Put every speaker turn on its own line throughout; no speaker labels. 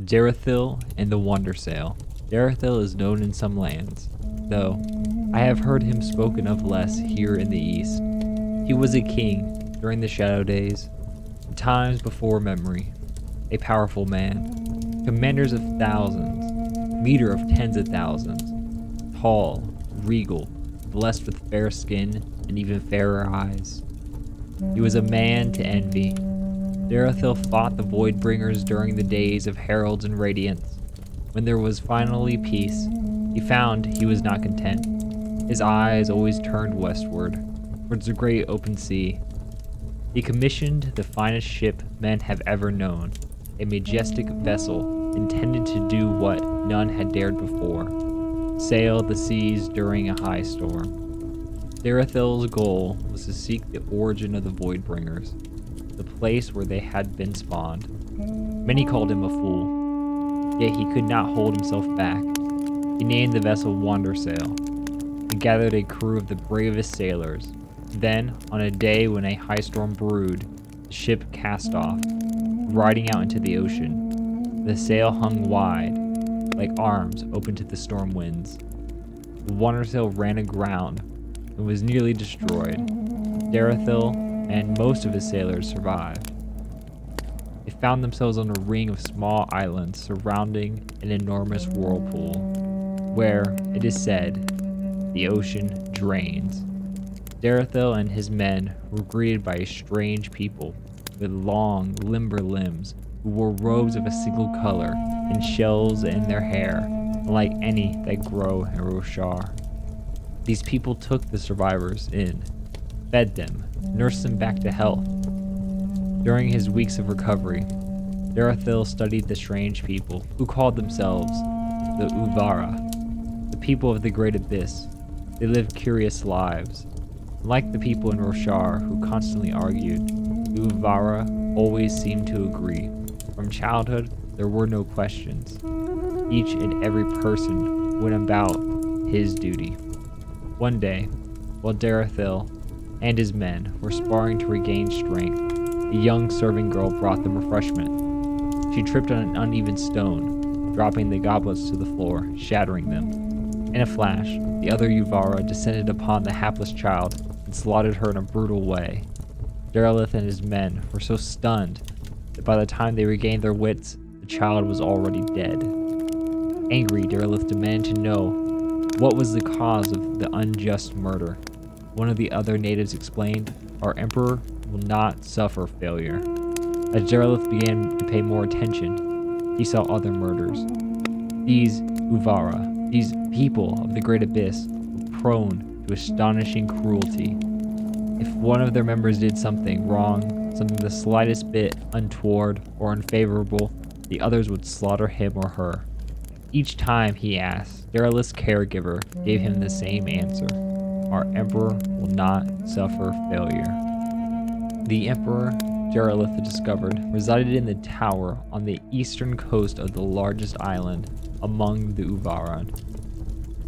Derethil and the WanderSail. Derethil is known in some lands, though I have heard him spoken of less here in the east. He was a king during the Shadow Days, times before memory, a powerful man, commanders of thousands, leader of tens of thousands, tall, regal, blessed with fair skin and even fairer eyes. He was a man to envy. Derethil fought the Voidbringers during the days of heralds and radiance. When there was finally peace, he found he was not content. His eyes always turned westward, towards the great open sea. He commissioned the finest ship men have ever known, a majestic vessel intended to do what none had dared before, sail the seas during a high storm. Derethil's goal was to seek the origin of the Voidbringers, the place where they had been spawned. Many called him a fool, yet he could not hold himself back. He named the vessel WanderSail and gathered a crew of the bravest sailors. Then, on a day when a high storm brewed, the ship cast off, riding out into the ocean. The sail hung wide, like arms open to the storm winds. The WanderSail ran aground and was nearly destroyed. Derethil and most of his sailors survived. They found themselves on a ring of small islands surrounding an enormous whirlpool, where, it is said, the ocean drains. Derethil and his men were greeted by a strange people with long, limber limbs who wore robes of a single color and shells in their hair, unlike any that grow in Roshar. These people took the survivors in, fed them, nursed them back to health. During his weeks of recovery, Derethil studied the strange people who called themselves the Uvara, the people of the Great Abyss. They lived curious lives. Like the people in Roshar who constantly argued, the Uvara always seemed to agree. From childhood, there were no questions. Each and every person went about his duty. One day, while Derethil and his men were sparring to regain strength, a young serving girl brought them refreshment. She tripped on an uneven stone, dropping the goblets to the floor, shattering them. In a flash, the other Uvara descended upon the hapless child and slaughtered her in a brutal way. Derethil and his men were so stunned that by the time they regained their wits, the child was already dead. Angry, Derethil demanded to know what was the cause of the unjust murder. One of the other natives explained, "Our emperor will not suffer failure." As Derethil began to pay more attention, he saw other murders. These Uvara, these people of the Great Abyss, were prone to astonishing cruelty. If one of their members did something wrong, something the slightest bit untoward or unfavorable, the others would slaughter him or her. Each time he asked, Derethil's caregiver gave him the same answer: "Our emperor will not suffer failure." The emperor, Derethil discovered, resided in the tower on the eastern coast of the largest island among the Uvara.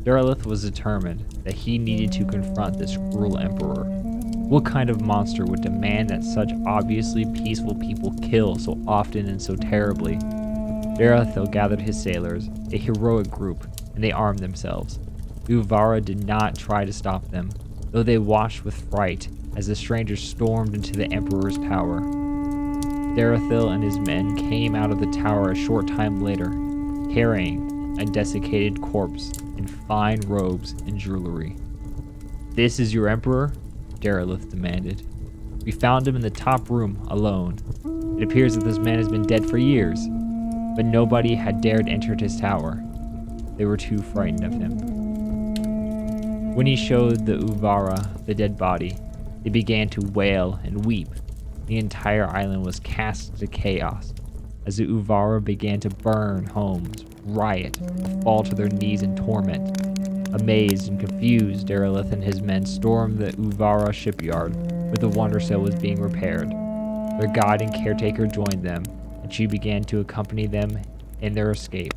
Derethil was determined that he needed to confront this cruel emperor. What kind of monster would demand that such obviously peaceful people kill so often and so terribly? Derethil gathered his sailors, a heroic group, and they armed themselves. The Uvara did not try to stop them, though they watched with fright as the strangers stormed into the emperor's power. Derethil and his men came out of the tower a short time later, carrying a desiccated corpse in fine robes and jewelry. "This is your emperor?" Derethil demanded. "We found him in the top room, alone. It appears that this man has been dead for years, but nobody had dared enter his tower. They were too frightened of him." When he showed the Uvara the dead body, they began to wail and weep. The entire island was cast into chaos as the Uvara began to burn homes, riot, and fall to their knees in torment. Amazed and confused, Derethil and his men stormed the Uvara shipyard where the WanderSail was being repaired. Their guide and caretaker joined them, and she began to accompany them in their escape.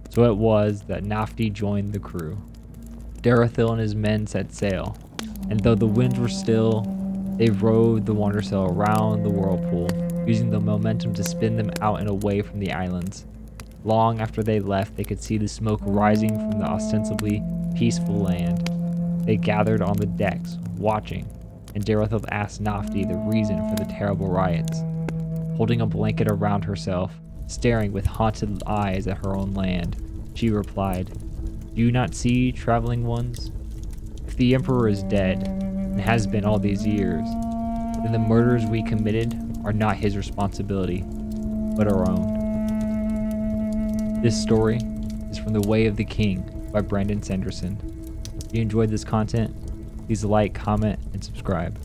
So it was that Nafti joined the crew. Derethil and his men set sail, and though the winds were still, they rowed the WanderSail around the whirlpool, using the momentum to spin them out and away from the islands. Long after they left, they could see the smoke rising from the ostensibly peaceful land. They gathered on the decks, watching, and Derethil asked Nafti the reason for the terrible riots. Holding a blanket around herself, staring with haunted eyes at her own land, she replied, "Do you not see, traveling ones? If the Emperor is dead, and has been all these years, then the murders we committed are not his responsibility, but our own." This story is from The Way of the King by Brandon Sanderson. If you enjoyed this content, please like, comment, and subscribe.